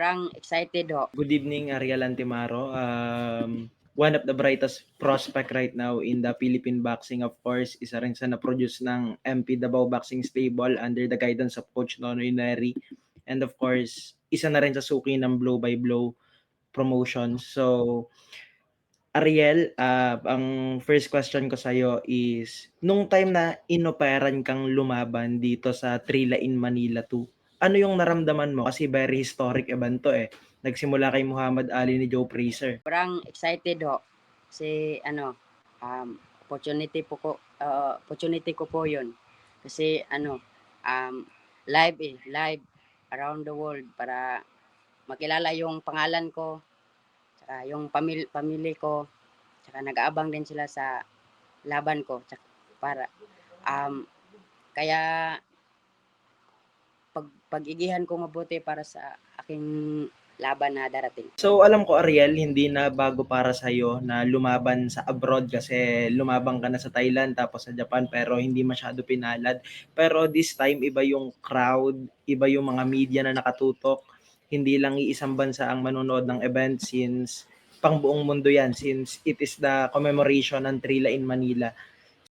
Sobrang excited ho. Good evening, Ariel Antimaro. One of the brightest prospect right now in the Philippine boxing, of course, isa rin sa na-produce ng MP Davao Boxing Stable under the guidance of Coach Nonoy Neri. And of course, isa na rin sa suki ng Blow by Blow promotion. So, Ariel, ang first question ko sa'yo is, nung time na inoperan kang lumaban dito sa Trila in Manila 2, ano yung naramdaman mo? Kasi very historic event to eh. Nagsimula kay Muhammad Ali ni Joe Frazier. Sobrang excited ho. Kasi opportunity ko po yun. Kasi live around the world para makilala yung pangalan ko, tsaka yung pamilya ko, tsaka nag-aabang din sila sa laban ko. Tsaka para, um, kaya pag-igihan ko mabuti para sa aking laban na darating. So alam ko Ariel, hindi na bago para sa'yo na lumaban sa abroad kasi lumabang ka na sa Thailand tapos sa Japan pero hindi masyado pinalad. Pero this time iba yung crowd, iba yung mga media na nakatutok. Hindi lang iisang bansa ang manonood ng event since pang buong mundo yan since it is the commemoration ng Trila in Manila.